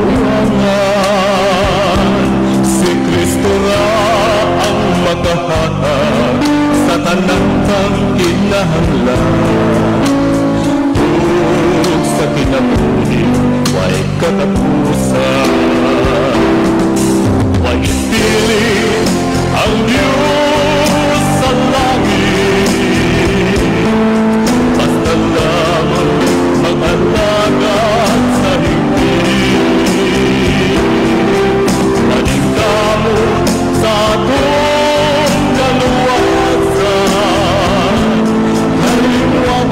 katuwangan. Si Kristo ra ang makahatag sa tanang kang kinahanglan. Ug sa kinabuhi way katapusan. Way ipilit ang Diyos sa langit. Basta lamang mag-alagad sa higpit. Maningkamot sa atong kaluwasan. Halimuang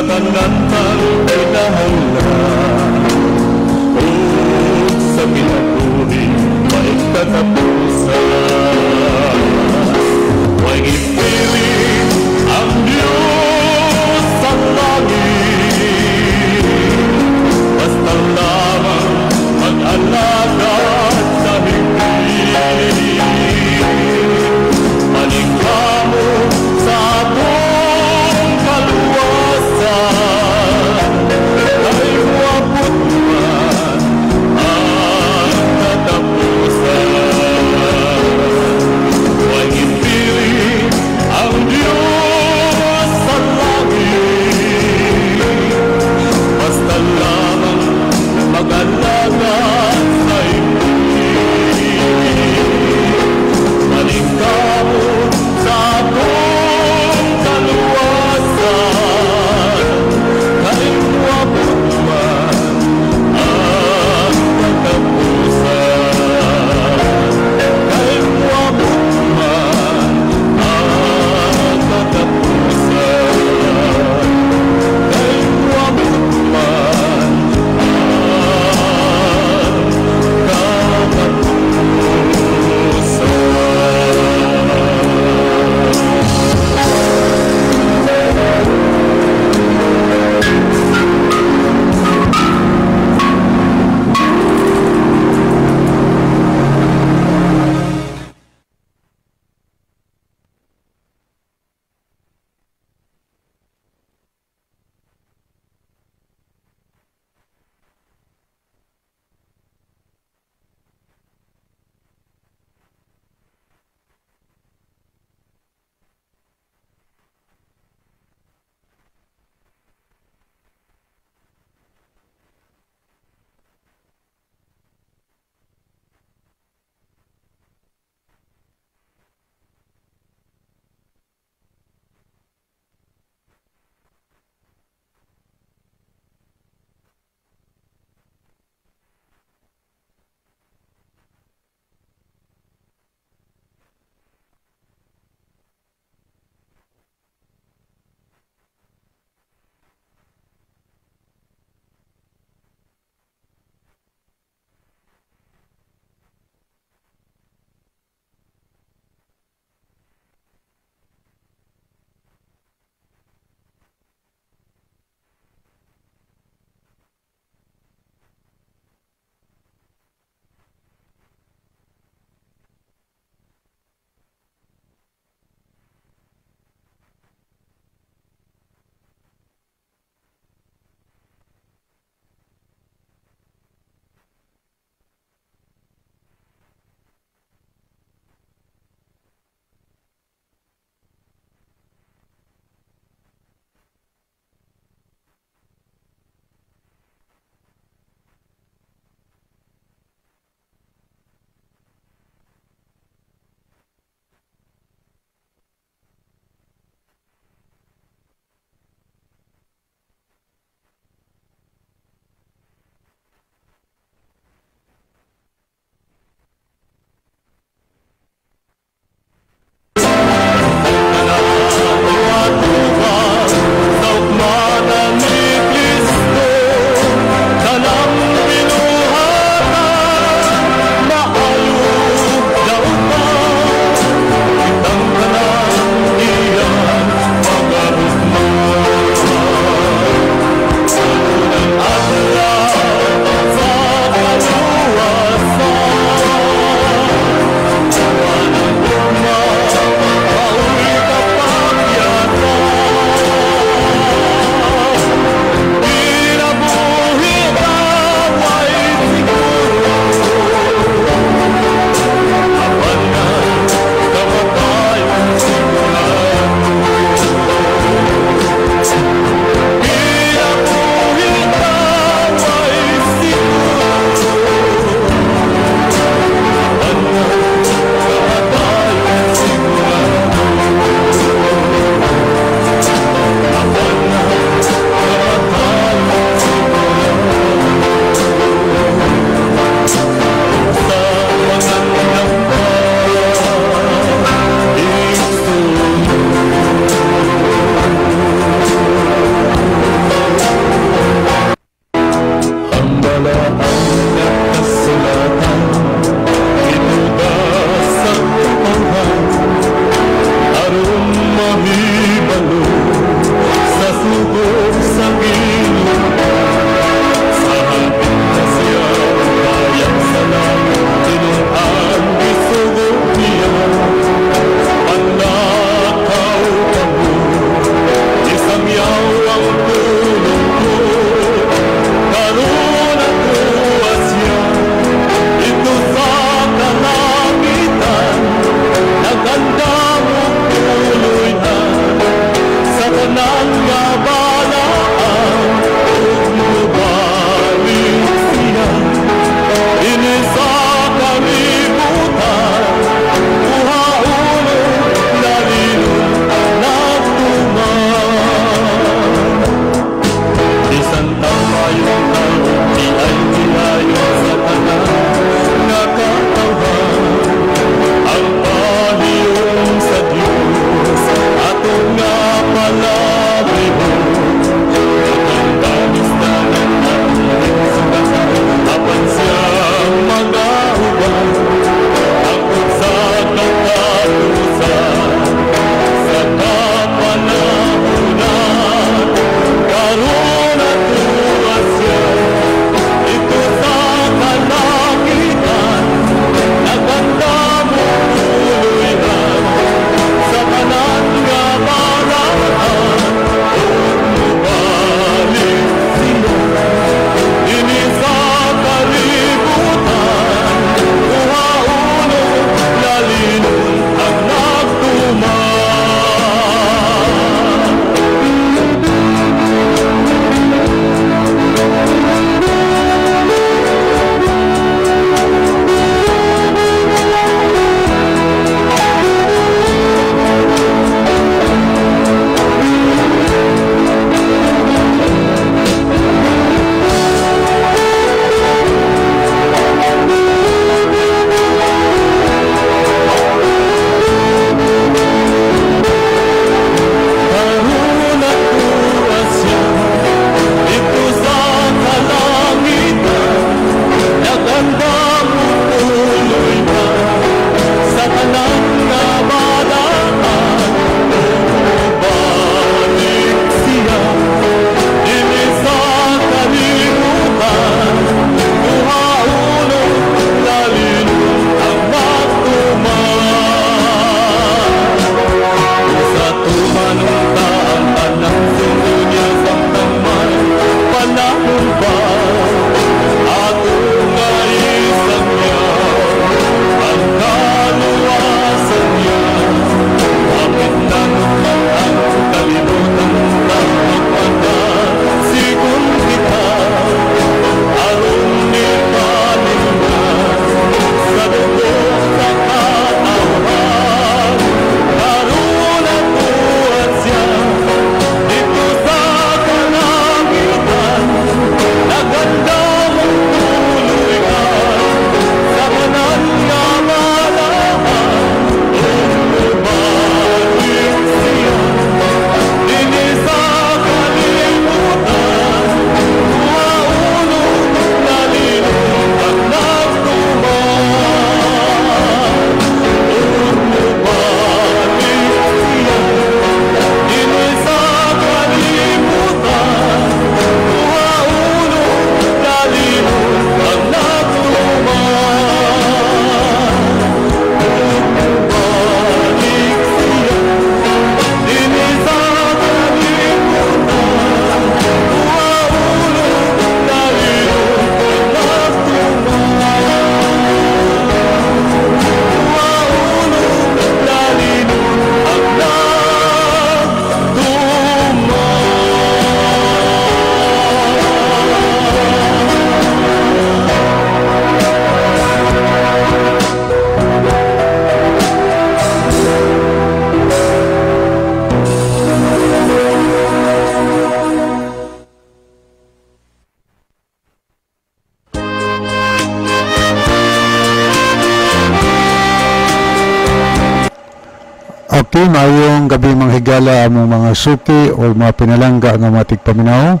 Okay, maayong gabi mga higala among mga suki o mga pinalangga nga mga tigpaminaw.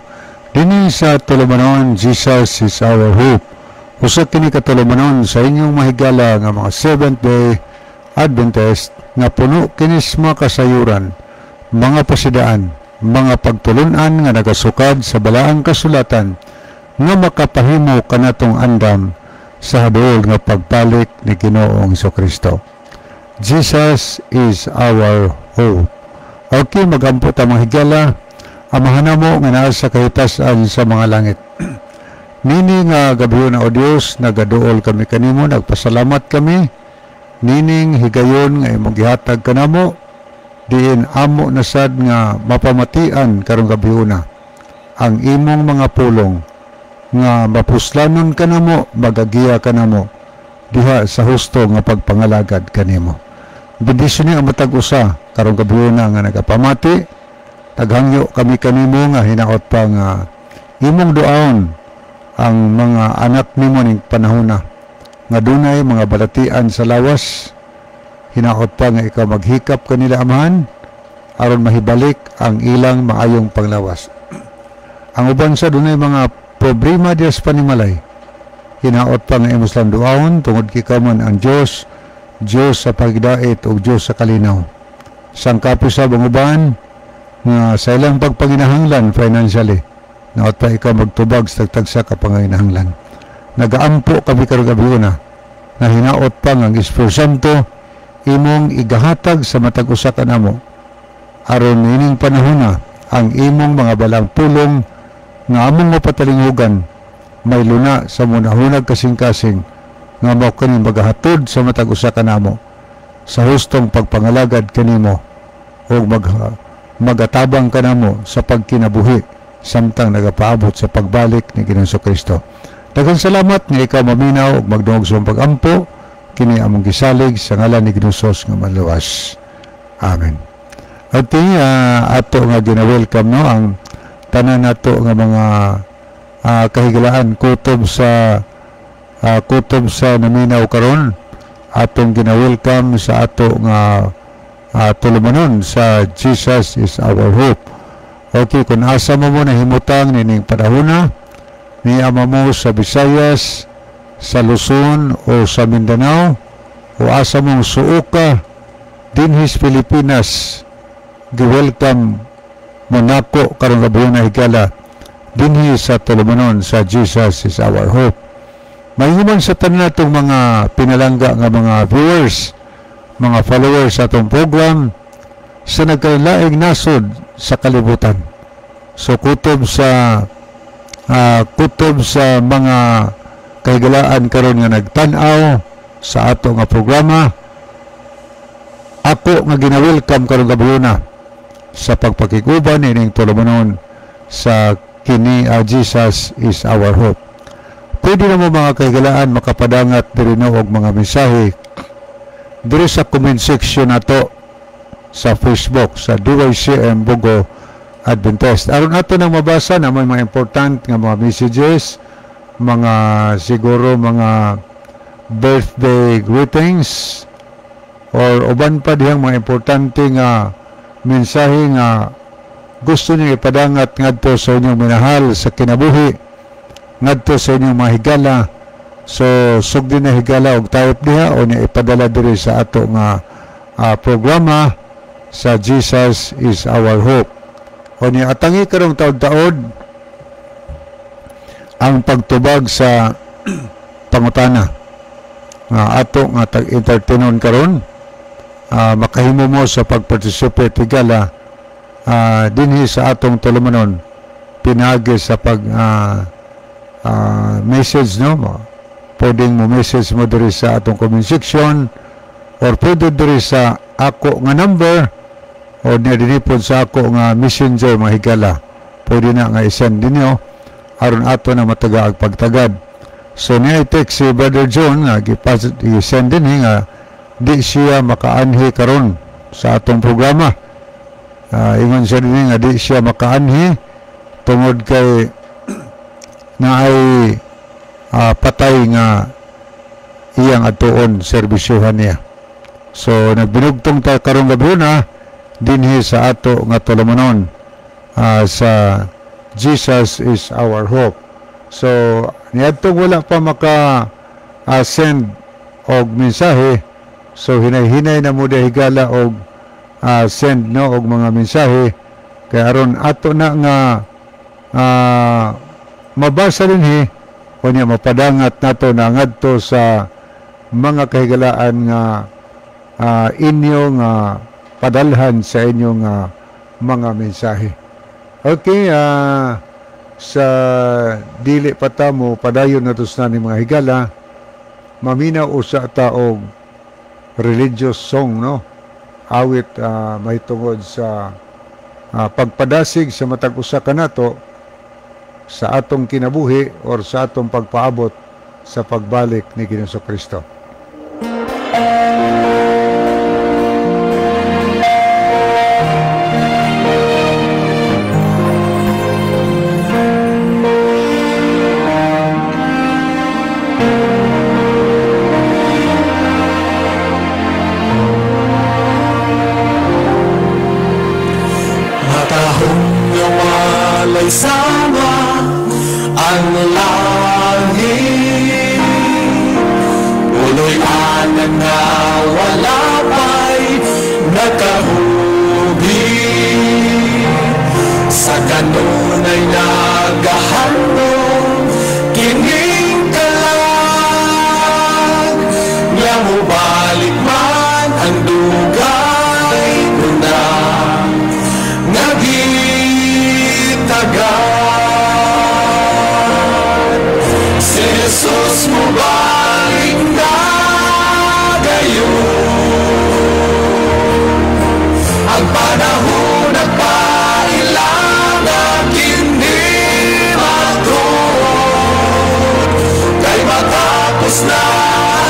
Dini sa tulumanon, Jesus is our hope. Usa kini katulumanon sa inyong mga higala nga mga Seventh-day Adventist nga puno kinis mga kasayuran, mga pasidaan, mga pagtulunan nga nagasukad sa balaang kasulatan nga makapahimo kanatong andam sa hadol nga pagpalik ni Ginoong Jesucristo. Jesus is our hope. Okay, mag-ampot ang mga higala. Amahan mo nga naa sa kahitasan sa mga langit. Nini nga gabiyon na o Diyos, nagaduol kami kanimo, nagpasalamat kami. Nining higayon nga imong gihatag kanamo, diin amo nasad nga mapamatian karong gabiyon na. Ang imong mga pulong nga mapuslanon kanamo, magagiya kanamo diha sa husto nga pagpangalagad kanimo. Bendisyon ni ang matag usa karong gabiyon na nga nagapamati. Taghangyo kami kanimo nga hinaot pa nga imong duaon ang mga anak nimo ning panahon na nga dunay mga balatian sa lawas. Hinaot pa nga ikaw maghikap kanila amahan aron mahibalik ang ilang maayong panglawas. Ang uban sa dunay mga problema diya sa panimalay. Hinaot pa nga imong lang duaon tungod kay man ang Dios sa pagdait o Diyos sa kalinaw. Sangkapi sa banguban nga sa ilang pagpanginahanglan financially, naot pa ikaw magtubag sa tagtagsa ka panginahanglan. Nagaampo kami karong gabi na hinaot pa nga ang Espiritu Santo imong igahatag sa matag usa ka namo aron ining panahon na ang imong mga balang pulong nga among mapatalingugan may luna sa munahunag kasing-kasing nga mao kani magahatod sa matag usa ka namo sa hustong pagpangalagad kanimo o magatabang kanamo sa pagkinabuhi samtang nagapaabot sa pagbalik ni Ginoong Jesucristo. Daghang salamat nga ikaw maminaw ug magdungog sa pagampo kini among gisalig sa ngalan ni Ginoong Hesus nga maluwas. Amen. At ato nga gina-welcome no ang tanan nato nga mga kahigalaan kutob sa naminaw karon. Atong gina-welcome sa ato nga tulumanon sa Jesus is our hope. Okay, kung asa mo na himutang nining panahona ni ama mo sa Visayas, sa Luzon o sa Mindanao o asa mong suuka dinhis Pilipinas, gi-welcome mo nako karon gabiyon na higala dinhi sa tulumanon sa Jesus is our hope. Mayhuman sa tanan natong mga pinalangga nga mga viewers, mga followers sa atong program sa nagkalaing nasod sa kalibutan. So kutob sa mga kahigalaan karon nga nagtan-aw sa ato nga programa, ako nga gina-welcome karon gabiyon na sa pagpakiguban ining tulumanon sa kini Jesus is our hope. Pwede na mo mga kahigalaan makapadangat diri no og mga mensahe diri sa comment section nato sa Facebook sa DYCM Bugo Adventist. Aron ato nang mabasa na may mga important nga mga messages, mga siguro mga birthday greetings or uban pa dihang mga importante nga mensahe nga gusto niyo ipadangat ngadto sa inyong minahal sa kinabuhi, ngadto sa inyong mga higala. So sugdi na higala og tayop diha o niya ipadala diri sa ato nga programa sa Jesus is our hope. O niya atangi karong taod-taod ang pagtubag sa pangutana ato nga tag-entertainon karon. Makahimo mo sa pagparticipate higala dinhi sa atong tulumanon pinagi sa pag message no. Pwedeng mo message mo diri sa atong comment section or pwede diri sa ako nga number o niya dinipod sa ako nga messenger mga higala. Pwede na nga isend ninyo aron ato na mataga pagtagad. So niya i-text si Brother John nga i-send din nga di siya makaanhi karon sa atong programa. Ingon siya din nga di siya makaanhi tungod kay na ay patay nga iyang atuon serbisyohan niya. So nagbinugtong ta karong gabi na dinhi sa ato nga tulumanon sa Jesus is our hope. So niadtong wala pa maka send og mensahe, so hinay-hinay na mo higala og send no og mga mensahe kay aron ato na nga mabasa rin unya mapadangat nato na ngadto sa mga kahigalaan nga inyong padalhan sa inyong mga mensahe. Okay, sa dili pata mo padayon nato sa ni mga higala, maminaw usa ta og religious song, no? Awit may tungod sa pagpadasig sa matag usa ka nato sa atong kinabuhi or sa atong pagpaabot sa pagbalik ni Ginoong Kristo. Walay sama ang langit, uloy anan na wala pa'y nakahubi, sa kanunay nagahandong kining kalag, nga mo balik man ang dugay na si Jesus mo balik na gayon, ang panahon at pailang at hindi matod, kay matapos na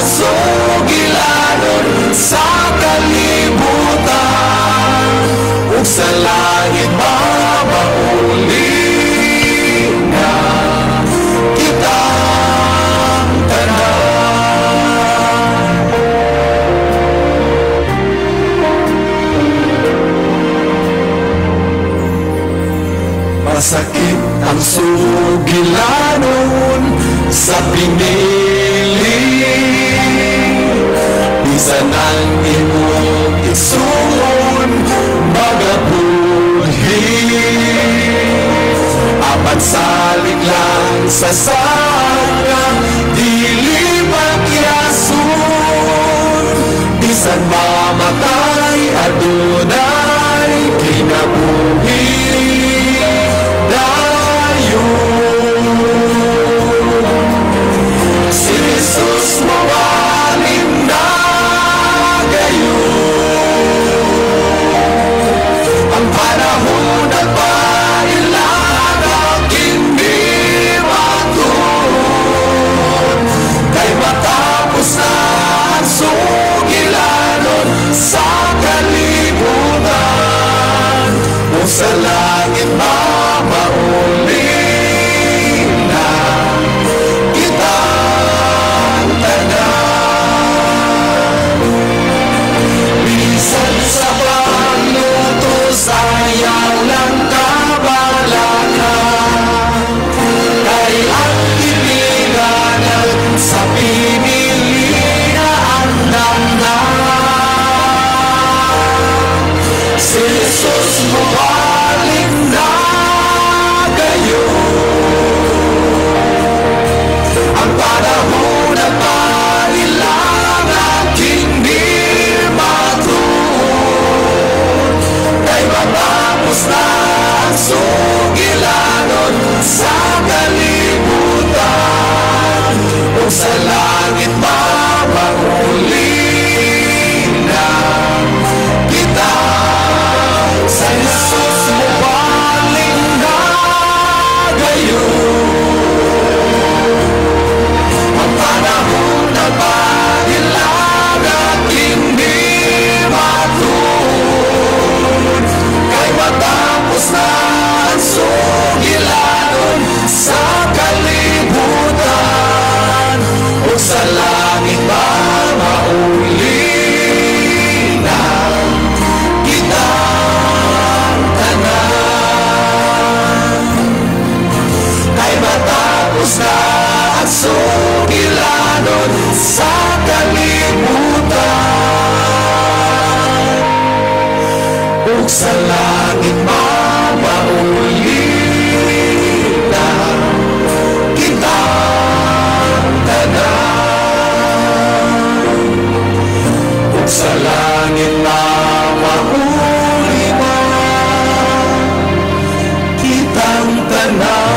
sugilanon sa kalibutan, ug sa langit mauli na kitang tanan. Masakit ang sugilanon sa pinili, bisan ang imong igsoon magabudhi, apat salig lang sa saka dili magyason, bisan mamatay adunay kinabuhi dayon. Si Jesus mo alim na gayon, ang panahon at pailang at hindi matun, kay matapos na ang sugilanon sa kalibutan, o sa langit mamauli na kitang tanan. Bisan sa paglutos ayaw lang kabalakan, kay ang ipinanan sa pinili na andam na. Si Jesus mo balik ug sa langit mapaulila kitang tanan, ug sa langit mapaulila kitang tanan.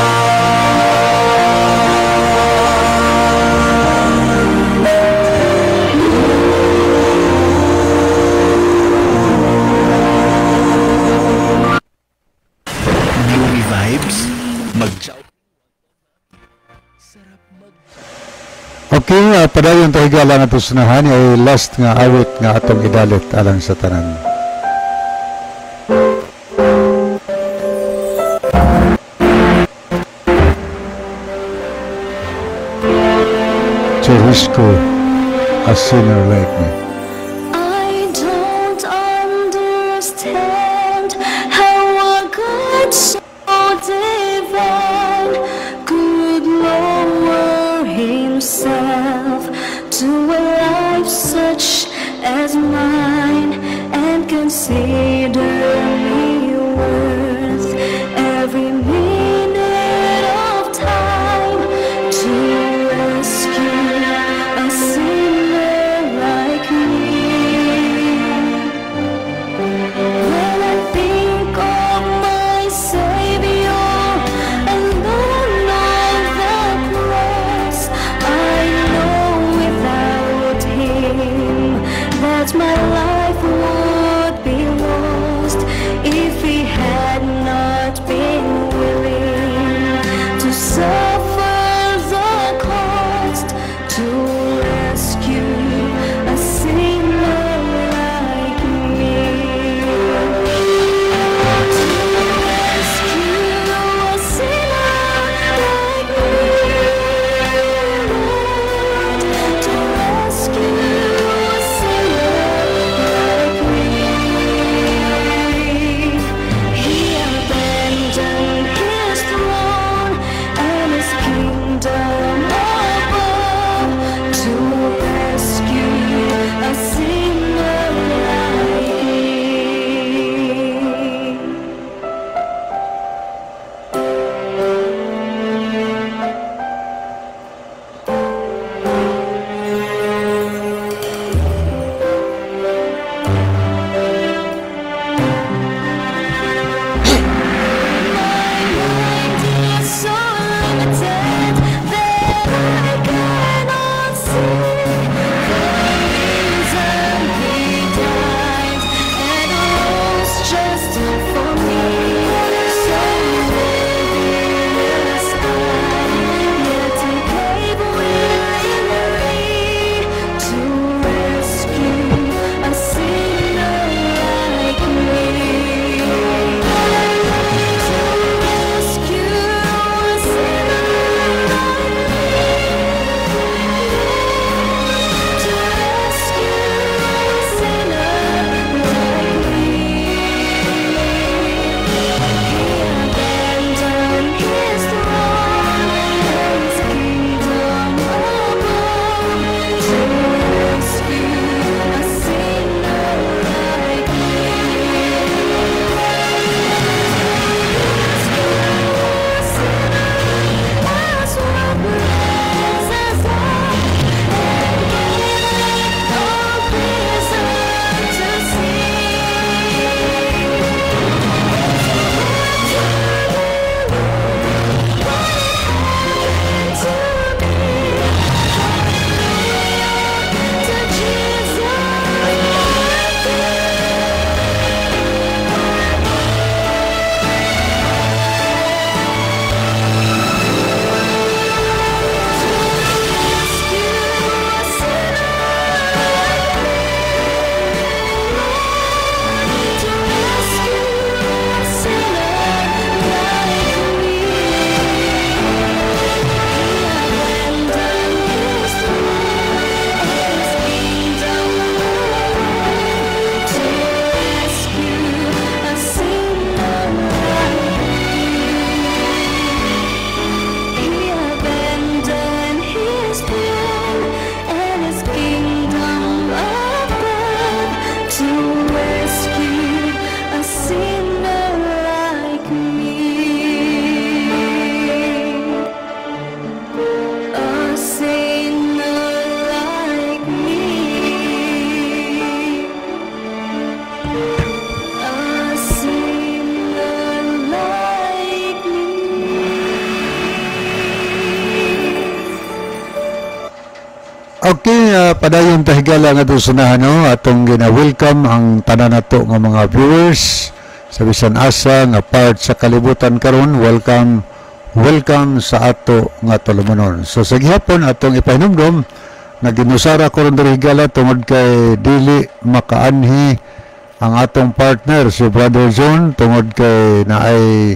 Gloomy vibes, Okay, padayon tayo higala na ito sunahan ay last nga awit nga atong idalit alang sa tanan. Jericho, a sinner like me. I don't understand how a God so divine could lower himself to a life such as mine and consider me worth every minute of time to rescue a sinner like me. When I think of my Savior alone on the cross, I know without Him that my life would be lost. If He had a sinner like me. Okay, padayon tahigala nga doon sunahan no, atong gina-welcome ang tanan nato nga mga viewers sa bisan asa nga part sa kalibutan karon. Welcome sa ato nga tulumanon. So sa gihapon atong ipahinumdom na ginusara ko ron diri higala tungod kay dili makaanhi ang atong partner si Brother John tungod kay naay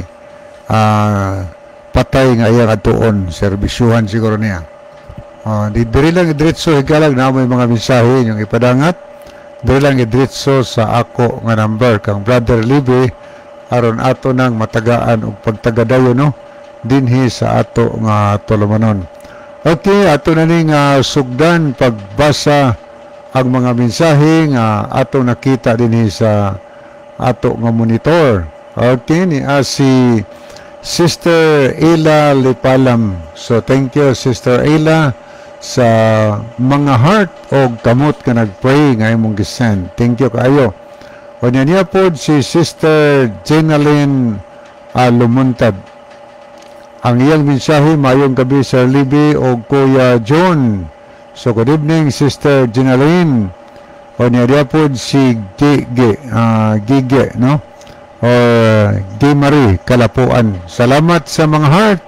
patay nga iyang atuon, serbisyuhan siguro niya. Diri lang idritso higalag na may mga mensahe yung ipadangat. Diri lang idritso sa ako nga number kang Brother Libby aron ato nang matagaan og pagtagadayon no dinhi sa ato nga tulumanon. Okay, ato na ning sugdan pagbasa ang mga mensahe nga ato nakita dinhi sa ato nga monitor. Okay, ni si Sister Ella Lipalam. So thank you Sister Ella sa mga heart o kamot ka nagpray nga imong gisend. Thank you kaayo. O niya po si Sister Jenaline Lumuntad. Ang iyang mensahe, mayong gabi Sir Libby o Kuya John. So good evening Sister Jenaline. O niya po si Gige, no? O Di Marie Kalapuan. Salamat sa mga heart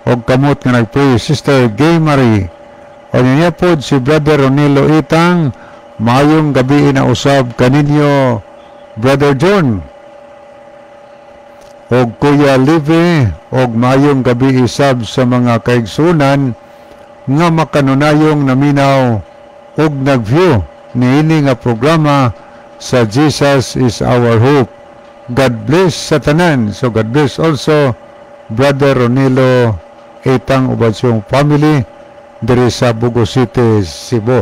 o kamot ka nagpray Sister Gay Marie. O niya po si Brother Ronilo Itang, mayong gabi na usab kaninyo Brother John. O Kuya Livy, o mayong gabi isab sa mga kaigsunan nga makanunayong naminaw og nag-view niini nga programa sa Jesus is Our Hope. God bless sa tanan. So God bless also Brother Ronilo Itang ubad siyang family diri sa Bugo City, Cebu.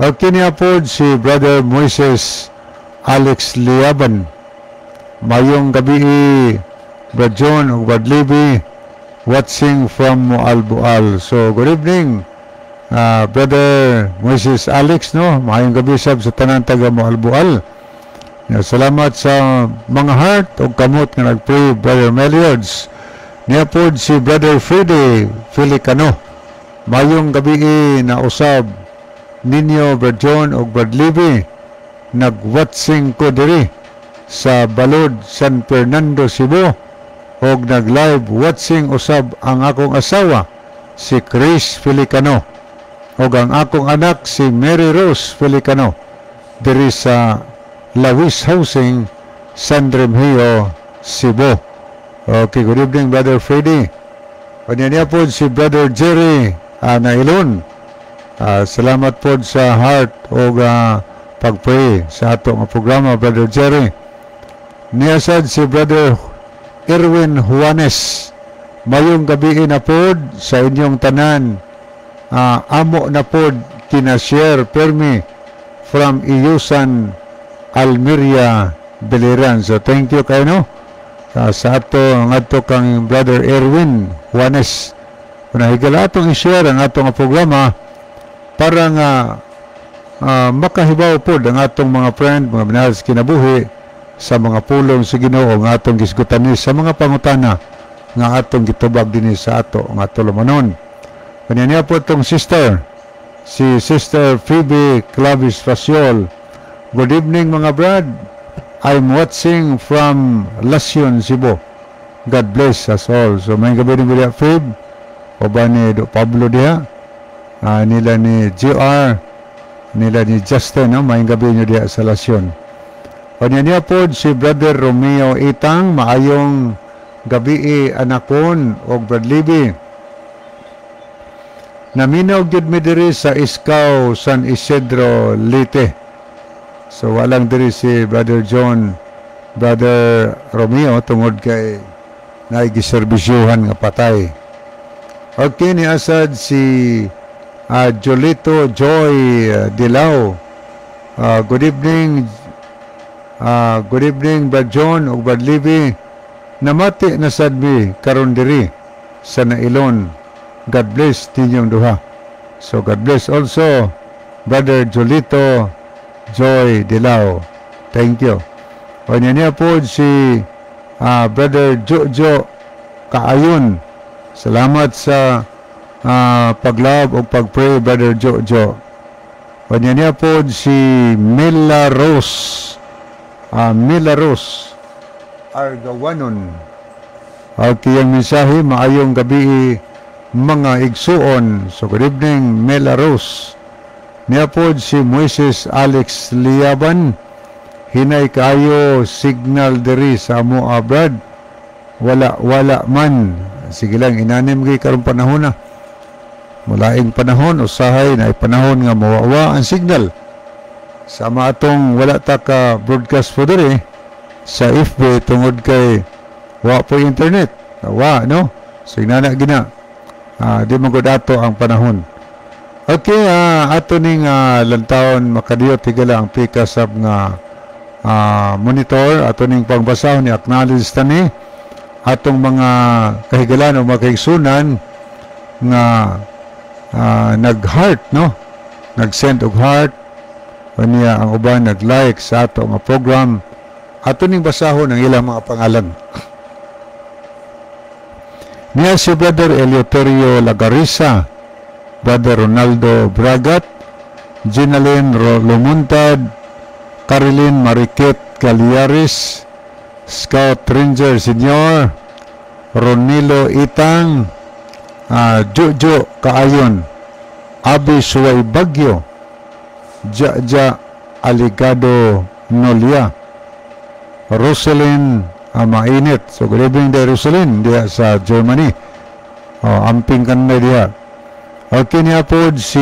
At kiniya po si Brother Moises Alex Liaban. Mayong gabi Brad John o Brad Libby watching from Moalbual. So good evening Brother Moises Alex, no? Mayong gabi sab sa tanan taga Moalbual. Salamat sa mga heart o kamot nga nagpray Brother Meliods. Niya po si Brother Freddy Filicano. Mayong gabi na usab ninyo Brad John o Brad Libby nag-watching ko diri sa Balod, San Fernando, Cebu o nag-live watching usab ang akong asawa si Chris Filicano o ang akong anak si Mary Rose Filicano diri sa Lawis Housing, San Remigio, Cebu. Okay, good evening Brother Freddy. O niya po si Brother Jerry Nailon. Salamat po sa heart o pag-pray sa ato nga programa Brother Jerry. Niyasad si Brother Erwin Juanes. Mayong gabi na po sa inyong tanan. Amo na po kinashare permi from Iyusan, Almeria, Biliran. So thank you kayo no sa ato kang Brother Erwin Juanes. Kunahigala atong i-share ang atong programa para nga makahibaw po ang atong mga friend, mga binahal sa kinabuhi sa mga pulong sa Ginoo nga atong gisgutanis sa mga pangutana nga atong gitubag din sa ato nga tulumanon. Kanya po itong sister, si Sister Phoebe Clavis Faciol. Good evening mga brad. I'm watching from Lasyon, Cebu. God bless us all. So may gabi din mo diya Phoebe o ba ni Pablo diya, nila ni GR, nila ni Justin, no? May gabi nyo diya sa Lasyon. O niya po si Brother Romeo Itang, maayong gabi anakon o Brad Libby. Naminaw gid mi diri sa Iskaw, San Isidro, Leyte. So walang diri si Brother John, Brother Romeo tungod kay naigiserbisyuhan nga patay. Okay, ni asad si Jolito Joy Dilao. Good evening Brad John o Brad Libby. Namati na sadmi karon diri sa Nailon. God bless tinyong duha. So God bless also Brother Jolito Joy Dilao. Thank you. O niya po si Brother Jojo Kaayon. Salamat sa paglab o pagpray, Brother Jojo. O niya po si Mila Rose. Mila Rose Argawanon. Okay, ang mensahe, maayong gabi mga igsuon. So good evening, Mela Rose. Niya po si Moises Alex Liaban. Hinay kayo signal diri sa amo abroad. Wala man. Sige lang, inanim kay karong panahon na. Mulaing panahon, usahay na panahon nga mawawa ang signal. Sama atong wala ta ka broadcast po diri sa FB tungod kay wa po internet. Wa, no? So, inana gina. Di magod ato ang panahon. Okay, ato ning lantawon makadiyo tigala ang pikas up nga monitor. Ato ning pagbasa ni acknowledge tani atong mga kahigalan o mga kaigsunan nga nag-heart, no? Nag-send og heart. O niya ang uban nag-like sa ato nga program. Ato ning basahon ang ilang mga pangalan. Niya si Brother Eleuterio Lagarisa, Brother Ronaldo Bragat, Ginaline Lumuntad, Caroline Mariquet Caliaris, Scout Ranger Senior, Ronilo Itang, Jojo Kaayon, Abi Suway Bagyo, Jaja Aligado Nolia, Rosalyn Mainit. So good evening there, Rosalyn, diya sa Germany. Amping kan na diya. Okay niya po si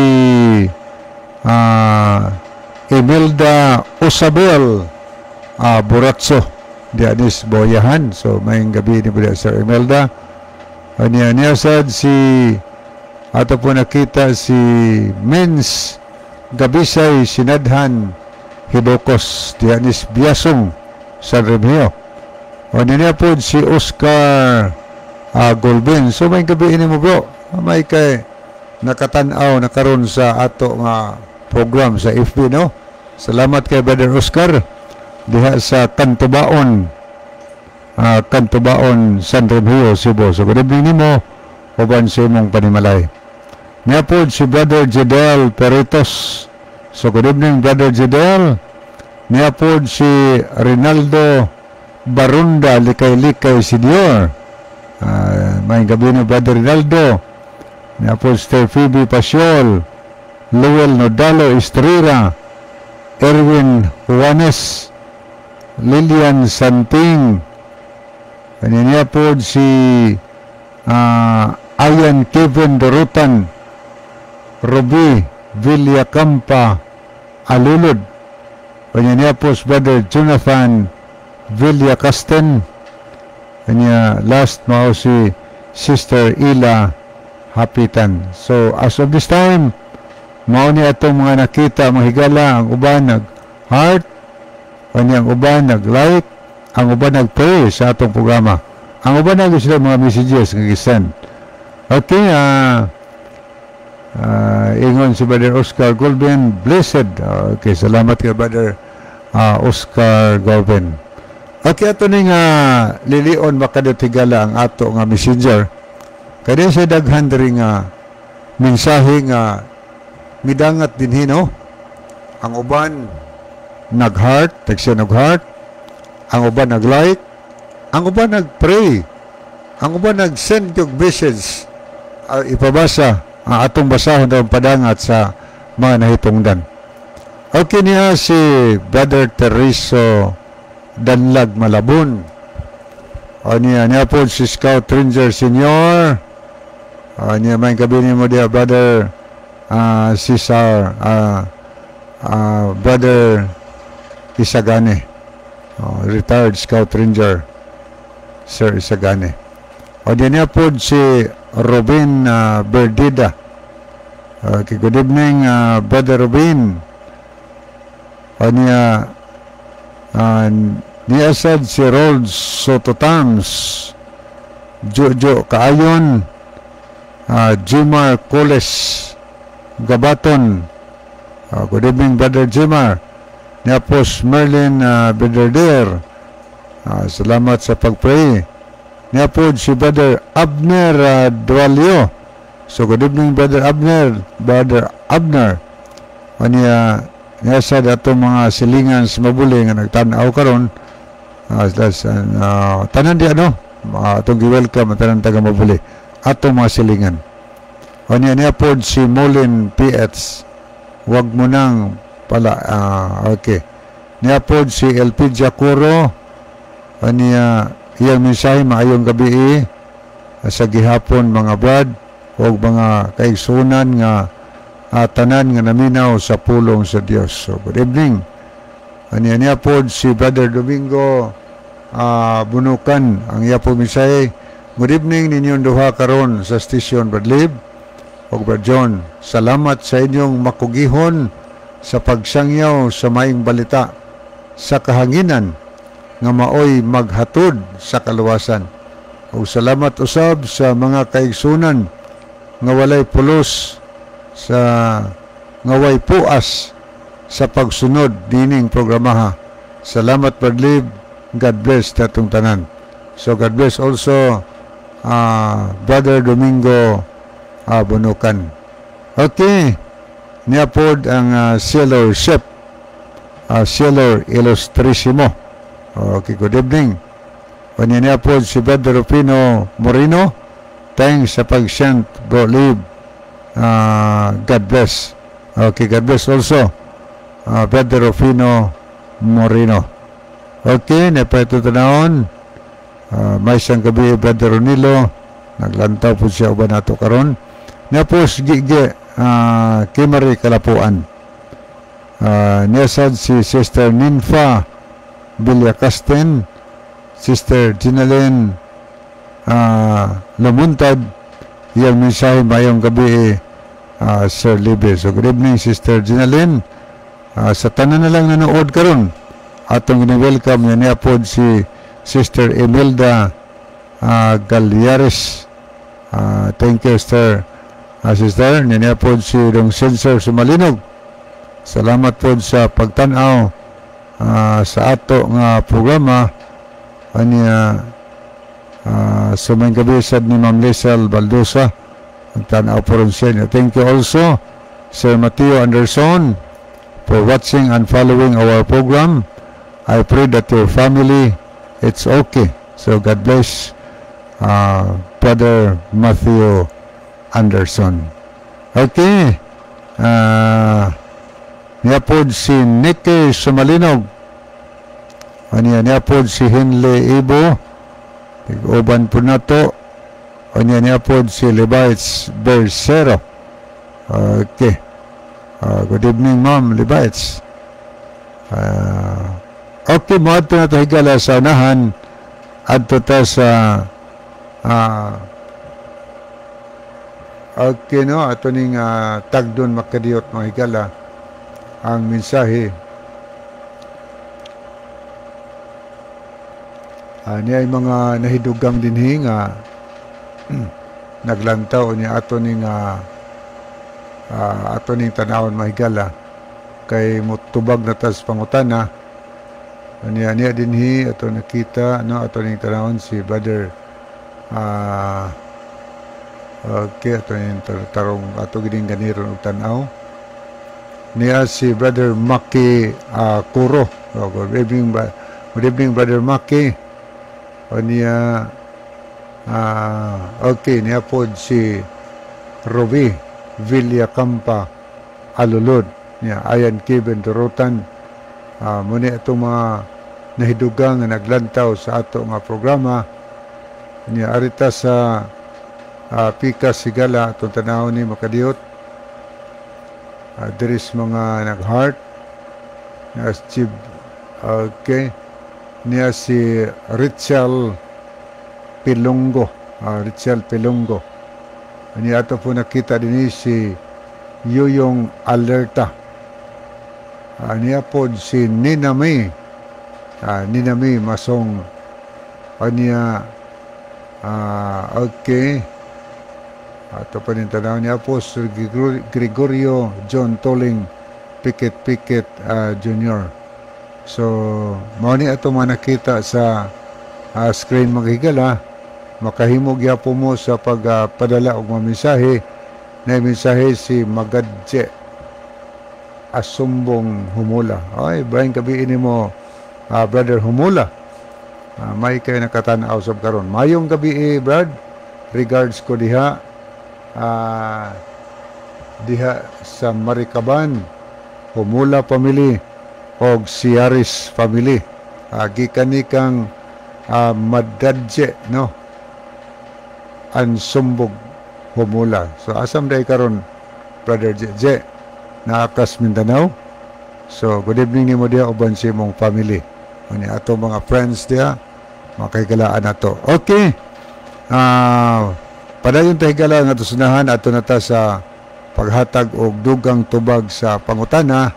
Imelda Osabel Buratso diya nis Boyahan. So may gabi ni po diya sa Imelda. Niya sad si ato po nakita si Mens Gabisay Sinadhan Hibokos diya nis Biasong San Remio. O niya po si Oscar Golben. So may gabi ini mo bro. May kay nakatanaw na karon sa ato nga program sa FB, no? Salamat kay Brother Oscar diha sa Cantubaon San Remio, Cebu. So good evening nimo uban sa imong panimalay. Niya po si Brother Jedel Peritos. So good evening Brother Jedel. Niya po si Rinaldo Barunda Likay-Likay Senior. May gabi ni Brother Rinaldo. Niya po si Phoebe Pasiol, Lowell Nodalo Estrera, Erwin Juanes, Lilian Santing. Niya po si Ayan Kevin Dorutan, Ruby Villacampa Alulod. Niya po si Brother Jonathan Villacasten. Kanya last mao si Sister Ila Hapitan. So as of this time, mao ni atong mga nakita mga higala, ang uban nag-heart, kanyang uban nag-like, ang uban nag-pray sa atong programa. Ang uban nag sila mga messages nga gisend. Okay, ingon si Brother Oscar Golben, blessed. Okay, salamat kay Brother Oscar Golben. Okay, ato ni nga lilion makadotigala ang ato nga messenger. Kaya sa daghan diri nga mensahe nga midangat dinhi, no? Ang uban nag-heart, nag-send og heart. Ang uban nag-like, ang uban nag-pray. Ang uban nag-send og message. Ipabasa ang atong basahon daw padangat sa mga nahitungdan. Okay niya si Brother Tereso Danlag Malabon. O niya po si Scout Ranger Senior. O niya may kabini mo diya Brother Cesar, Brother Isagane, retired Scout Ranger Sir Isagane. O niya po si Robin Berdida. Okay, good evening Brother Robin. O niya niasad si Rolds Sototams, Jojo Kaayon, Jimar Coles Gabaton. Good evening Brother Jimar. Ni Apos Merlin Bederder, salamat sa pag-pray. Ni Apod si Brother Abner Dualio. So good evening Brother Abner. O niya sa datong mga silingan sa mabuli nga nagtanaw karon. Tanan di atong gi-welcome tanan taga mabuli atong mga silingan. O niya pod si Molin PH. Wag mo nang pala okay. Niya pod si LP Jacuro. O niya iyang mensahe maayong gabi sa gihapon mga brad o mga kaigsunan nga tanan nga naminaw sa pulong sa Dios. So good evening. Niya pod si Brother Domingo Bunukan ang iya po mensahe. Good evening ninyong duha karon sa station Brad Lib o Brad John. Salamat sa inyong makugihon sa pagsangyaw sa maayong balita sa kahanginan nga maoy maghatod sa kaluwasan. O salamat usab sa mga kaigsunan nga walay pulos sa nga way puas sa pagsunod dining programaha. Salamat Brad Lib. God bless tatong tanan. So God bless also Brother Domingo Bunukan. Okay. Niya pod ang Sailor Chef Sailor Ilustrisimo. Okay, good evening. Niya pod si Brother Rufino Moreno. Thanks sa pag-send Bro Lib. God bless. Okay, God bless also Brother Rufino Moreno. Okay, napaito tanawon. May isang gabi Brother Ronilo. Naglantaw po siya uban nato karon. Napos gigi Kimari Kalapuan. Niyasad si Sister Ninfa Bilyakasten, Sister Ginalyn Lamuntad. Iyang mensahe mayong gabi Sir Libe. So good evening Sister Ginalyn. Sa tanan na lang nanood karon atong ni-welcome niya pod si Sister Imelda Galyares. Thank you Sister. Sister niya pod si Dong Sensor Sumalinog. Salamat pod sa pagtan-aw sa ato nga programa aniya sa may gabi sad ni Ma'am Lisel Baldosa ang tanaw po rin siya. Thank you also Sir Mateo Anderson for watching and following our program. I pray that your family it's okay. So God bless Brother Matthew Anderson. Okay. Niapod si Nicky Sumalinog. Niapod si Hinley Ibo. Uban po na to. Niapod si Levites Bersero. Okay. Good evening Ma'am Levites. Okay, mo ato na ito higala sa unahan. Adto ta sa okay no, ato ning tagdon makadiyot mga higala ang mensahe niya ay mga nahidugang dinhi nga naglantaw niya ato ning tanawon mahigala kay mutubag na tas pangutana niya dinhi ato nakita ato ning tanawon si Brother okay ato ning tarong ato gining ganiron og tan-aw niya si Brother Maki Kuro. Good evening Brother Maki. O niya okay niya po si Roby Villacampa Alulod niya Ayan Kiben Durutan. Muna itong mga nahidugang na naglantaw sa ato nga programa niya arita sa Pika Sigala itong tanaw ni makadiyot. There is mga nag-heart okay niya si Richel Pilongo niya ito po nakita din si Yuyong Alerta niya po si Ninami Masong niya okay ato pa rin tanaw niya po Sir Gregorio John Toling Piket Jr. So, mao ni ato mga nakita sa screen mga higala, makahimog yapo mo sa pagpadala og mga mensahe. Na mensahe si Magadje Asumbong Humula. Ay, Brian, kabiin mo, Brother Humula. May kayo nakatanaw sab karon. Mayong gabi, Brad. Regards ko diha. Diha sa Marikaban, Humula family og Siaris family. Gikan ni kang Madadje, no? Ansumbog Humula. So asam day karon, Brother Je, naakas Mindanao. So good evening nimo diha uban si mong family. Ani ato mga friends diha, makaigalaan nato. Okay. Padayon tayo higala nga sunahan ato na ta sa paghatag og dugang tubag sa pangutana.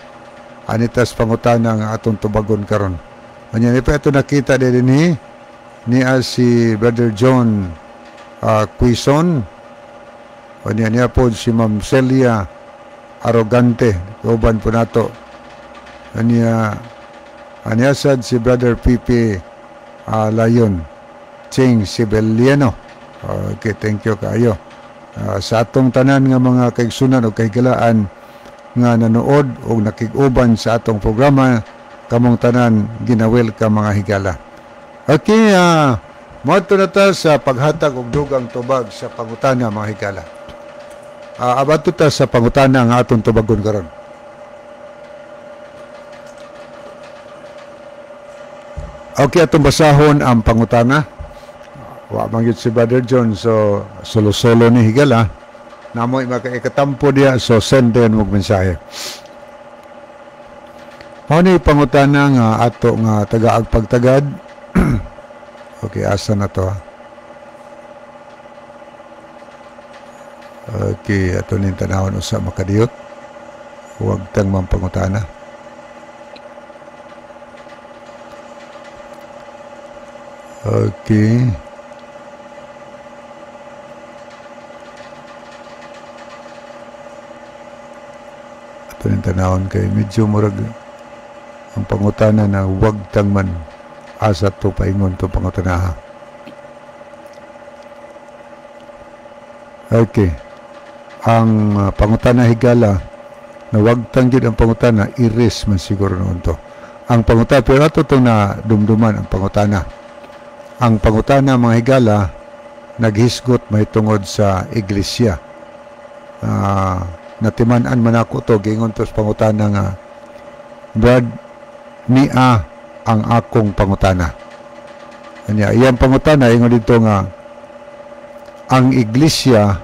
Anitas pangutana nga atong tubagon karon. Anya ni pa ito nakita din niya si Brother John Quison. Anya niya po si Ma'am Celia Arrogante. Uban po nato. Anya sad si Brother Pipi Layon Ching Sibeliano. Okay, thank you kayo. Sa atong tanan nga mga kaigsunan o kaigalaan nga nanood o nakig-uban sa atong programa, kamong tanan ginawil ka mga higala. Okay, moadto na ta sa paghatag og dugang tubag sa pangutana mga higala. Abato ta sa pangutana nga atong tubagon karon. Okay, atong basahon ang pangutana. Wa man gyud si Brother John, so solo-solo ni higala. Namoy makaikatampo diya, so send din mong mensahe. Ano yung pangutana nga ato nga tagaag pagtagad? Okay, asa na to? Okay, ato ning tanawon usa makadiyot. Huwag tang mang pangutana. Okay. Tanawon kay medyo murag ang pangutana na wag tang man asa to paingon to pangutanaha. Okay. Ang pangutana higala na wag tang gyud ang pangutana, iris man siguro noon to. Ang pangutana, pero ato to na dumduman ang pangutana. Ang pangutana mga higala naghisgot may tungod sa iglesia. Natiman-an man ako to gingon to sa pangutana nga Brad niya ang akong pangutana. Anya iyang pangutana ingon dito nga ang iglesia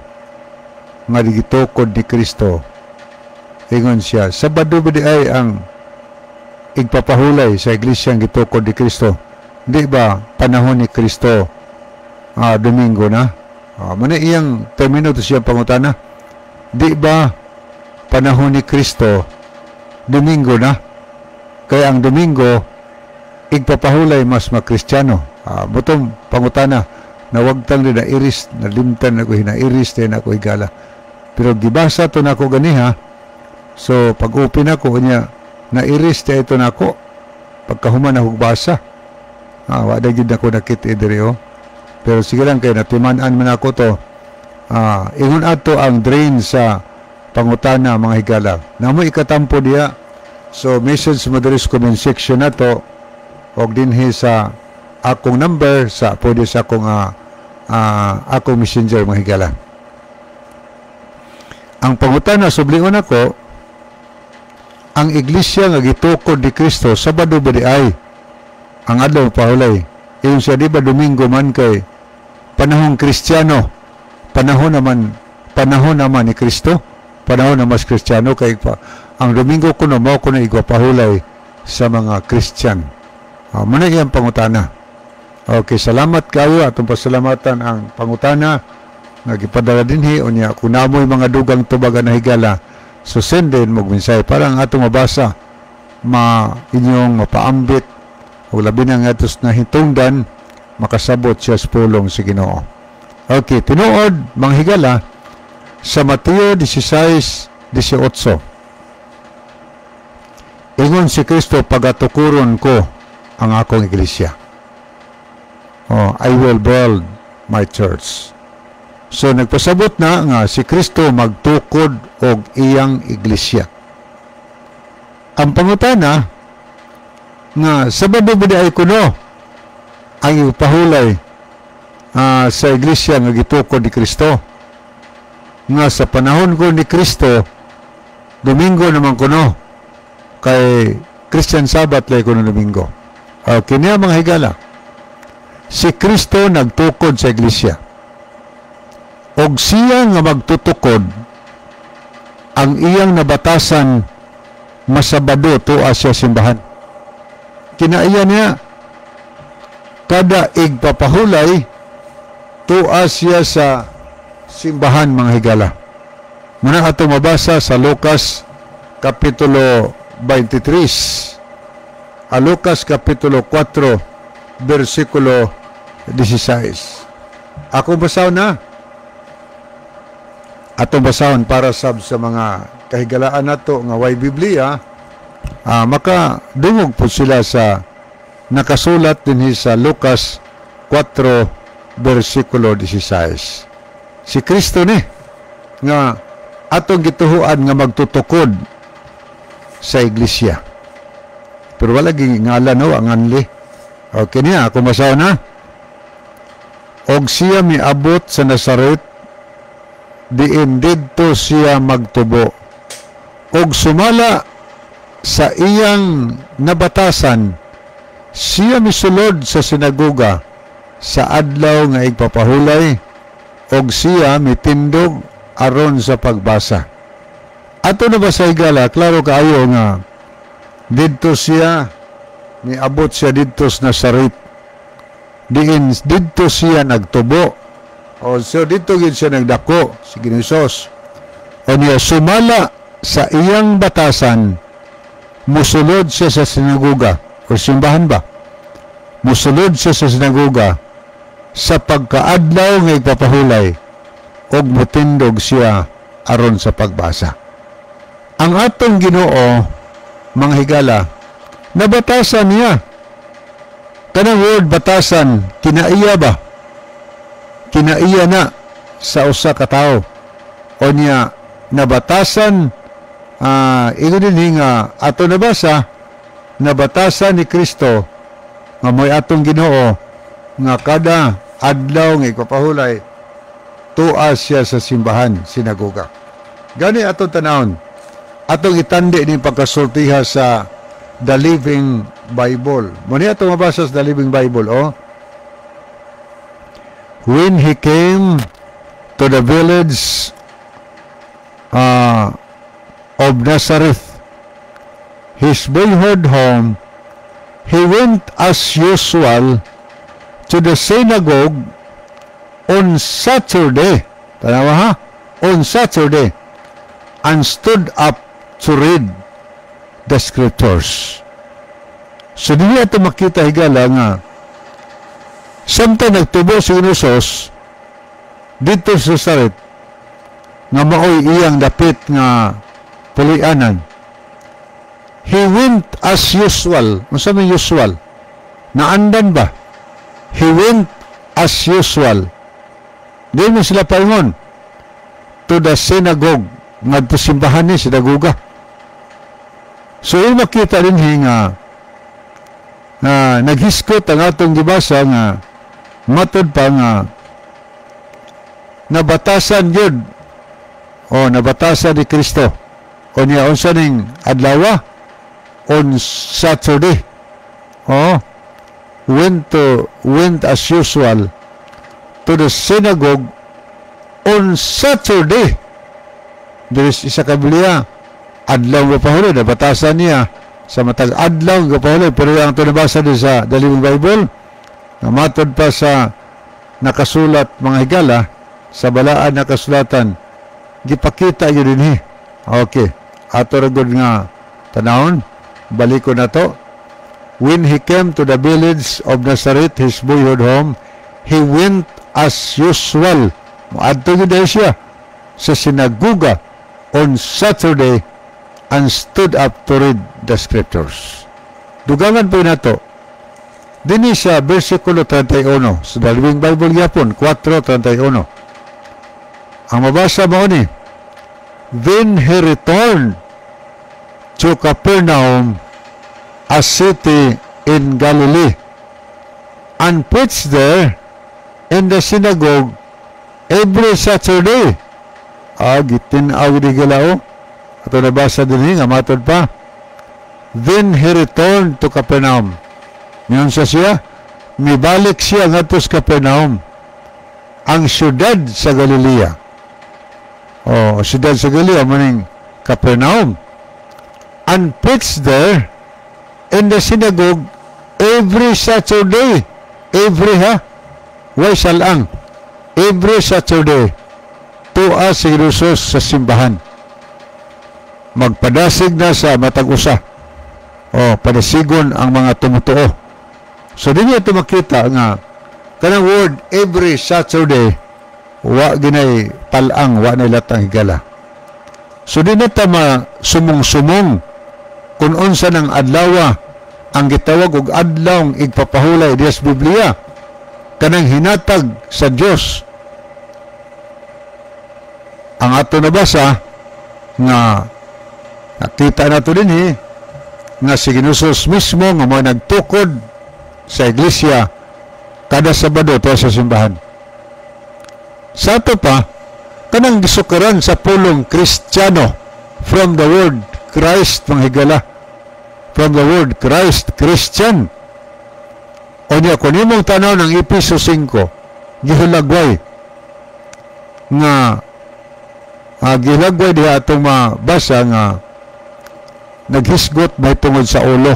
nga gitukod ni Kristo, ingon siya sabado ba di ay ang igpapahulay sa iglesia ang gitukod ni Kristo? Di ba panahon ni Kristo Domingo na? Muna iyang termino to siya pangutana. Di ba panahon ni Kristo Domingo na? Kaya ang Domingo igpapahulay mas makristyano. Butong pangutana na wag tang na iris na limtan ako hinairis din ako higala. Pero gibasa to nako ganiha. So pag open ako niya na iris ta ito nako pagkahuman na hugbasa. Wala gid ako nakita diri oh. Pero sige lang kay natiman-an man ako to. Ingon ato ang drain sa pangutana mga higala. Namo ikatampo diya. So message mo diri sa comment section nato og dinhi sa akong number sa pwede sa akong akong messenger mga higala. Ang pangutana subligon ako, ang iglesia nga gitukod ni Kristo Sabado ba di ay ang adlaw pahulay? Iyon siya di ba Domingo man kay panahong Kristiyano, panahon naman ni Kristo, panahon na mas Kristiyano kay ang Domingo kuno mao kuno igpahulay sa mga Kristyan. Muna iyang pangutana. Okay, salamat kayo atong pasalamatan ang pangutana nga gipadala dinhi unya kung namoy mga dugang tubagan na higala, so send din mo mensahe para ang atong mabasa inyong mapaambit o labi na nga atos na hitungdan makasabot siya sa pulong sa Ginoo. Okay, tinuod mga higala sa Mateo 16:18. ingon si Kristo, pagatukuron ko ang akong iglesia. I will build my church. So nagpasabot na nga si Kristo magtukod og iyang iglesia. Ang pangutana nga sabado ba di ay kuno ang ipahulay sa iglesia nga gitukod ni Kristo? Nga sa panahon ko ni Kristo, Domingo naman kuno, kay Christian Sabbath lay kuno Domingo. Okay niya mga higala, si Kristo nagtukod sa iglesia. Og siya nga magtutukod, ang iyang nabatasan masabado tuwa siya simbahan. Kinaiya niya, kada igpapahulay, tuwa siya sa simbahan mga higala. Muna ato mabasa sa Lucas Kapitulo 23. Lucas Kapitulo 4, versikulo 16. Ako basahon na. Ato basahon para sa mga kahigalaan nato nga way Biblia, makadungog po sila sa nakasulat din sa Lucas 4, versikulo 16. Si Kristo ni nga atong gituhuan nga magtutukod sa iglesia. Pero wala ngalan no ang anli. Okay niya, ako masaw na. Og siya miabot sa Nazaret, diin didto siya magtubo. Og sumala sa iyang nabatasan, siya misulod sa sinagoga sa adlaw nga igpapahulay, og siya mitindog aron sa pagbasa. Ato na ba sa higala, klaro kaayo nga didto siya, miabot siya didto sa Nazaret, diin didto siya nagtubo, o so didto gid siya nagdako si Ginoos. O niya sumala sa iyang batasan, musulod siya sa sinagoga o simbahan ba, musulod siya sa sinagoga sa pagkaadlaw nga igpapahulay, og mutindog siya aron sa pagbasa. Ang atong Ginoo mga higala, nabatasan niya. Kanang word batasan, kinaiya ba? Kinaiya na sa usa ka tawo. O niya nabatasan, ito din nga ato nabasa, nabatasan ni Kristo nga mo'y atong Ginoo nga kada adlaw nga igpapahulay, tuwa siya sa simbahan, sinagoga. Gani atong tanawon, atong itandi ni pagkasultiha sa The Living Bible. Muna atong mabasa sa The Living Bible, When he came to the village of Nazareth, his boyhood home, he went as usual to the synagogue on Saturday. Tanawa ha? On Saturday. And stood up to read the scriptures. So, hindi ito makita higala nga samtang nagtubo si Ginoos dito sa Nazaret nga maoy iyang dapit nga pulianan. He went as usual. Masabi usual? Naandan ba? He went as usual. Di mo sila paingon to the synagogue, nagpasimbahan ni sinagoga. So yung makita rin nga naghiskot ang atong gibasa nga matod pa nga nabatasan yun o nabatasan ni Kristo o niya unsa ning adlaw on Saturday went as usual to the synagogue on Saturday. There's isa ka Biblia, adlaw nga pahulay, nabatasan niya sa matag adlaw nga pahulay, pero ang ito nabasa din sa The Living Bible, namatod pa sa nakasulat mga higala, sa balaan na kasulatan, gipakita yun din Okay, ato ragod nga tanawon, balik ko na to. When he came to the village of Nazareth, his boyhood home, he went as usual. Maadto yun siya sa sinagoga on Saturday and stood up to read the scriptures. Dugangan po na to. Dini sa versikulo 31 sa Dalawang Bible yapon 4:31. Ang mabasa mo ni, then he returned to Capernaum, a city in Galilee, and preached there in the synagogue every Saturday. Gitinaw di galao. Ato nabasa din nga matod pa. Then he returned to Capernaum. Ngayon siya, mibalik siya ngadto sa Capernaum, ang syudad sa Galilea. Syudad sa Galilea maning Capernaum. And preached there in the synagogue every Saturday. Every Why salang? Every Saturday. Tuwa si Jesus sa simbahan. Magpadasig na sa matag usa. Padasigon ang mga tumutuo. So, din ito makita nga kanang word every Saturday wa ginay palang, wa na latang higala. So, din ito sumong-sumong kung unsa ng adlaw ang gitawag og adlawng igpapahulay diya sa Biblia, kanang hinatag sa Dios. Ang ato nabasa nga nakita nato din nga si Ginusos mismo nga mga nagtukod sa iglesia kada Sabado to sa simbahan. Sa ato pa, kanang gisukaran sa pulong Kristiyano from the word Christ, manghigala. From the word Christ, Christian. O niya, kung imong tanaw ng Episo 5, gihulagway nga gihulagway diha atong mabasa nga naghisgot may tungod sa ulo.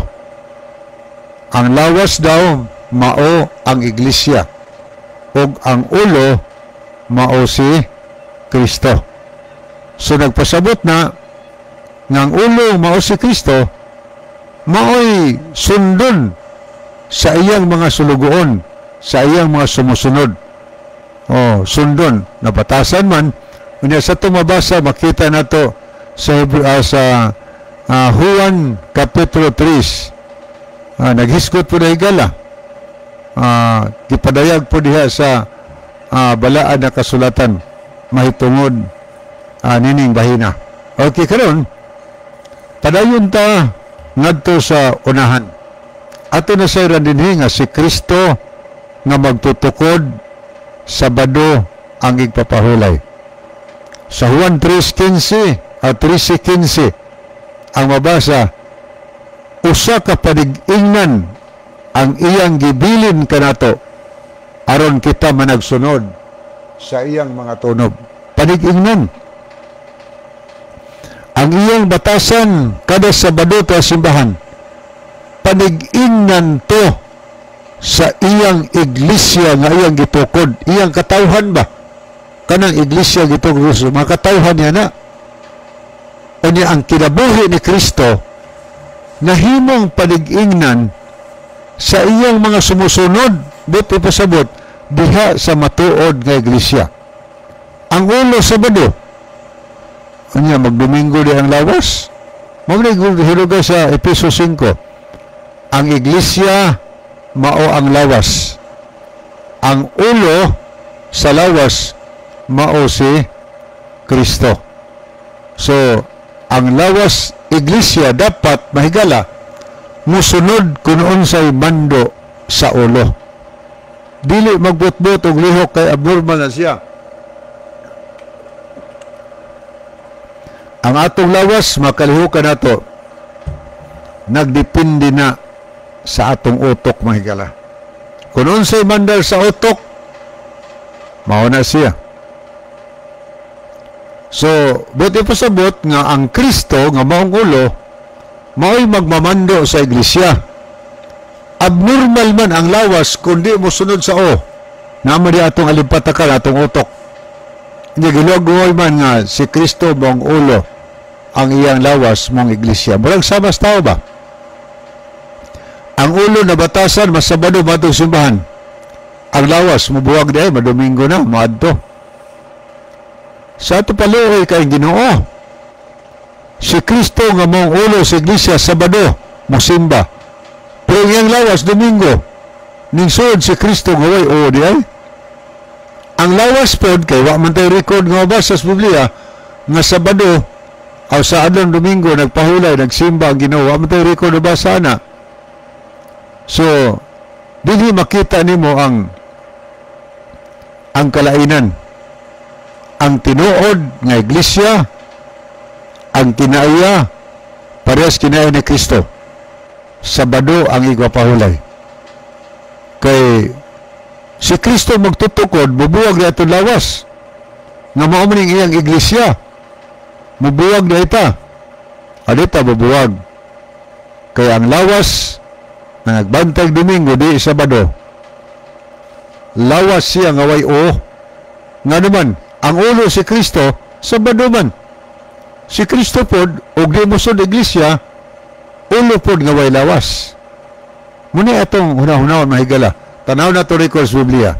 Ang lawas daw mao ang iglesia ug ang ulo mao si Kristo. So nagpasabot na nga ang ulo mao si Kristo, mao'y sundon sa iyang mga sulugoon, sa iyang mga sumusunod. Sundon nabatasan man unya sa tumabasa makita nato sa Juan Kapitulo 3. Naghisgot po na higala. Gipadayag po diha sa balaan na kasulatan mahitungod nining bahina. Okay, karon padayon ta ngadto sa unahan. Ato na sayran dinhi nga si Kristo nga magtutukod Sabado ang igpapahulay. Sa Juan 3:15 at 13:15 ang mabasa, usa ka panig-ingnan ang iyang gibilin kanato aron kita managsunod sa iyang mga tunog. Panig-ingnan. Ang iyang batasan kada Sabado ta simbahan. Panig-ingnan to sa iyang iglesia nga iyang gitukod, iyang katawhan ba? Kanang iglesia gitukod, mga katawhan niya na. O niya ang kinabuhi ni Kristo nahimong panig-ingnan sa iyang mga sumusunod, buti pasabot, diha sa matuod nga iglesia. Ang ulo Sabado, o niya magdomingo di ang lawas. Mamalihiluga sa Episo 5. Ang iglesia mao ang lawas. Ang ulo sa lawas mao si Kristo. So, ang lawas iglesia dapat mahigala musunod kung unsay mando sa ulo. Dili magbutbut og lihok kay abnormal na siya. Ang atong lawas makalihukan nato nagdepende na sa atong utok mahigala. Kung unsay mandar sa utok, mao na siya. So, buti pasabot nga ang Kristo nga maong ulo mao'y magmamando sa iglesia. Abnormal man ang lawas kundi mo sunod sa naman di atong alimpatakan atong utok. Hindi gilugoy man nga si Kristo maong ulo ang iyang lawas mong iglesia. Murag samas tao ba? Ang ulo na batasan mas Sabado matong simbahan. Ang lawas mubuwag di madomingo na maadto. Sa ato paluoy kay Ginoo. si Kristo nga mong ulo sa iglesia Sabado mosimba. Pero yang lawas Domingo ning suod si Kristo nga way o di ay. Ang lawas pod kay wa man tay record nga mabasa sa Biblia nga Sabado o sa adlong Domingo nagpahulay nagsimba ang Ginoo, wa man tay record na basa na. So dili makita nimo ang kalainan, ang tinuod nga iglesia, ang kinaiya parehas kinaiya ni Kristo. Sabado ang igpahulay. Kay si Kristo magtutukod, bubuwag na itong lawas. Nga mao man iyang iglesia. Mubuwag na ita. Adita bubuwag. Kaya ang lawas na nagbantag Domingo di Sabado. Lawas siya nga way o. Nga naman, ang ulo si Kristo, Sabado man. Si Kristo pod, og di mo sud iglesia, ulo pod nga way lawas. Muna itong hunahunahon mahigala. Tanaw na to records Biblia.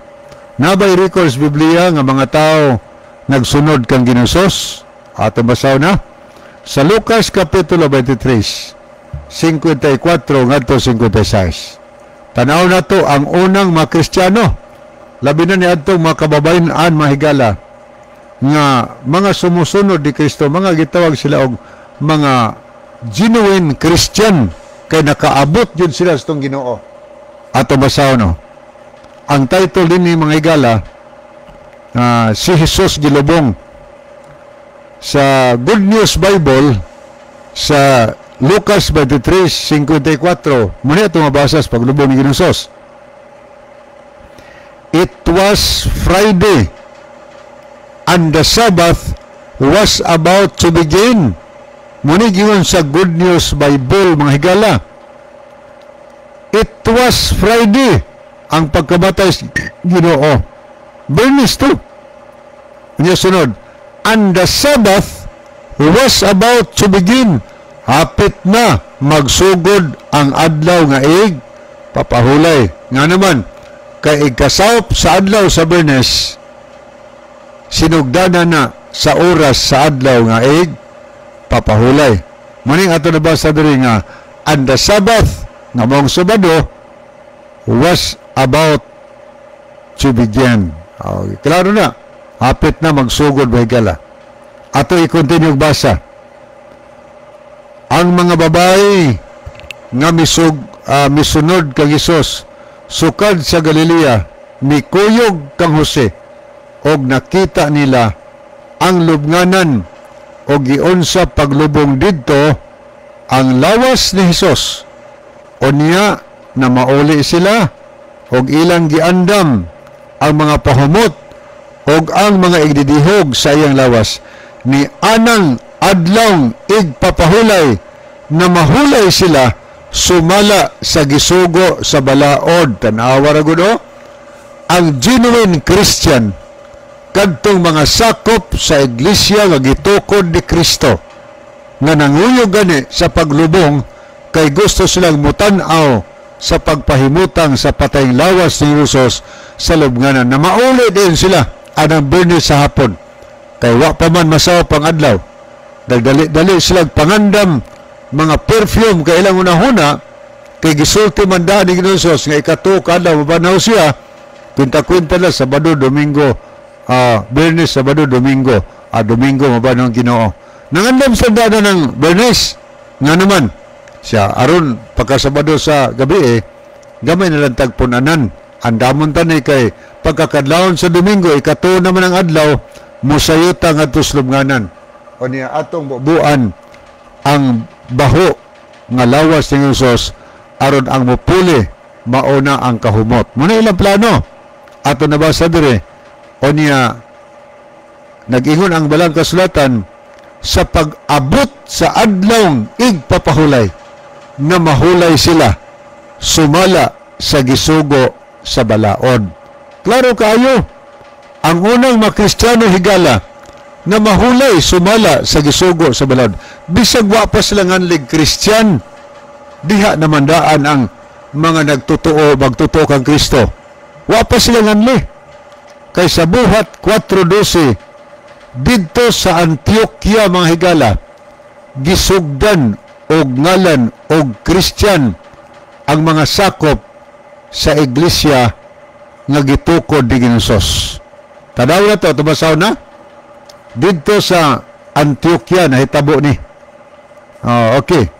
Nabay records Biblia nga mga tao nagsunod kang Ginosos. Ato basaw na. Sa Lucas Kapitulo 23, 54 ngadto 56. Tanaw na to ang unang mga Kristiyano. Labi na ni adtong mga kababayan mahigala nga mga sumusunod ni Kristo, mga gitawag sila og mga genuine Christian kay nakaabot yun sila sa itong Ginoo. Ato basaw no. Ang title din ni mga higala si Jesus gilubong sa Good News Bible sa Lucas 23:54. Muna ito mabasa sa paglubong ni Ginosos. It was Friday and the Sabbath was about to begin. Muna giyon sa Good News Bible mga higala. It was Friday ang pagkamatay sa Ginoo. Bernis to. Niya sunod. And the Sabbath was about to begin. Hapit na magsugod ang adlaw nga papahulay. Nga naman, kay ikasawp sa adlaw sa Bernes, sinugdana na sa oras sa adlaw nga papahulay. Muning ato nabasa diri nga, and the Sabbath nga mong Sabado was about to begin. Okay. Klaro na. Hapit na magsugod bahigala. Ato i-continue basa. Ang mga babae nga misunod kang Hesus sukad sa Galilea mikuyog kang Jose og nakita nila ang lubnganan og giunsa paglubong didto ang lawas ni Hesus. Unya na mauli sila og ilang giandam ang mga pahumot og ang mga igdidihog sa iyang lawas ni anang adlong igpapahulay na mahulay sila sumala sa gisugo sa balaod. Tanawa ra gud ang genuine Christian kadtong mga sakop sa iglesia nga gitukod ni Kristo nga nanguyog gani sa paglubong kay gusto silang mutan-aw sa pagpahimutang sa patayng lawas ni Jesus sa lubnganan na mauli din sila anang Bernes sa hapon kay wa pa man masaw pang adlaw. Dali silang pangandam mga perfume kay ilang unahuna kay gisulti man daan ni Jesus nga ikato kadlaw mabanaw siya kwenta-kwenta na Sabado Domingo Bernes Sabado Domingo Domingo mabanaw ang Ginoo. Nangandam sa daan ng Bernes nga naman siya aron pagkasabado sa gabi gamay na lang tagpunanan andamon tanay kay pagkakadlawon sa Domingo ikato naman ang adlaw musayuta nga tuslubnganan o niya atong buuan ang baho nga lawas ni Jesus aron ang mupuli mauna ang kahumot. Muna ilang plano ato nabasa dire o niya nag-ingon ang balang kasulatan sa pag-abot sa adlawng igpapahulay na mahulay sila sumala sa gisugo sa balaod. Klaro kayo, ang unang mga Kristiyano higala na mahulay sumala sa gisugo sa balaod. Bisag wa pa sila nganlig Kristyan, diha namandaan ang mga magtutuo kang Kristo. Wa pa sila nganli. Kay sa buhat 4:12 didto sa Antioquia mga higala gisugdan og ngalan og Christian ang mga sakop sa iglesia nga gitukod di Ginsos. Tanaw na to, tumasaw na. Dito sa Antioquia na hitabo ni. Okay.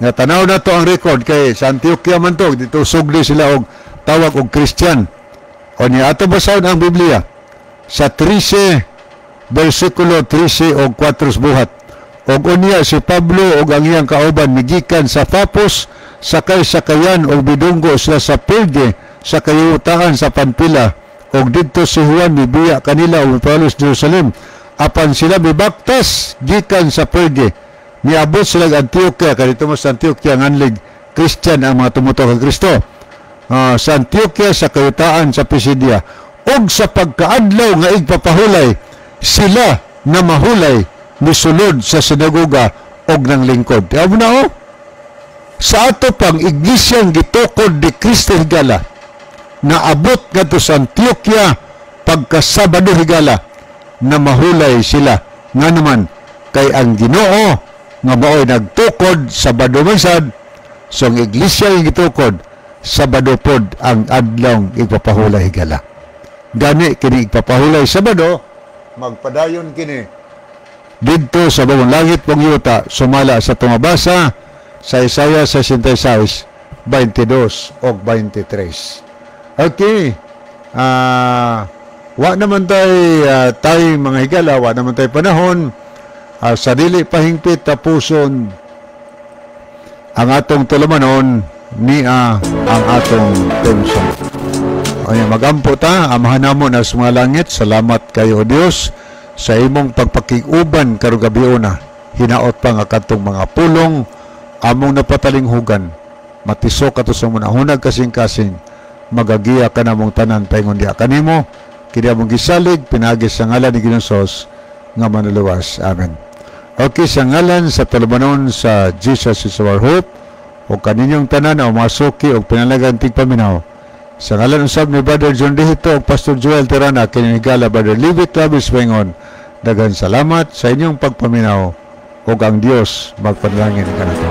Nga tanaw na to ang record kay sa Antioquia man to, dito sugli sila og tawag og Christian. O niya ato basaw ang Biblia sa 13 versikulo 13 og 4 buhat. Og unya si Pablo og ang iyang kauban migikan sa Papos sakay sakayan og bidunggo sila sa Perge sa kayutaan sa Pampila og didto si Juan mibiya kanila og mipalos Jerusalem apan sila mibaptas gikan sa Perge niabot sila Antioquia kadto mo sa Antioquia nganlig Christian ang mga tumuto kay Kristo. Sa Antioquia sa kayutaan sa Pisidia og sa pagkaadlaw nga igpapahulay sila na mahulay misulod sa sinagoga og nang lingkod. Tiyaw mo na sa ato pang iglesyang gitukod di Cristo higala na abot nga to sa Antioquia pagka Sabado higala na mahulay sila nga naman kay ang Ginoo nga mao'y nagtukod Sabado man sad so ang iglesia yung gitukod Sabado pod ang adlaw igpapahulay higala. Gani kini igpapahulay Sabado magpadayon kini dito sa bawang langit pong yuta sumala sa tumabasa sa Isaiah 66, 22 o 23. Okay. Wa naman tayo mga higala, wa naman tayo panahon. Sa dili pahingpit tapuson ang atong tulumanon niya ang atong tensyon. Magampo ta, amahan namon as mga langit. Salamat kayo Dios sa imong pagpakiguban karong gabi na. Hinaot pa nga katong mga pulong among napatalinghugan. Matisok ato sa munahunag kasing-kasing. Magagiya ka na mong tanan paingon diha kanimo. Kini among gisalig pinagis sa ngalan ni Ginoo nga manuluwas. Amen. Okay, sa ngalan sa tulumanon sa Jesus is our hope o kaninyong tanan o masuki o pinalagang tigpaminaw. Sa ngalan usab ni Brother John Dihito o Pastor Joel Terana kinigala Brother Livit Travis Bengon. Daghang salamat sa inyong pagpaminaw o ang Dios magpanalangin kanato.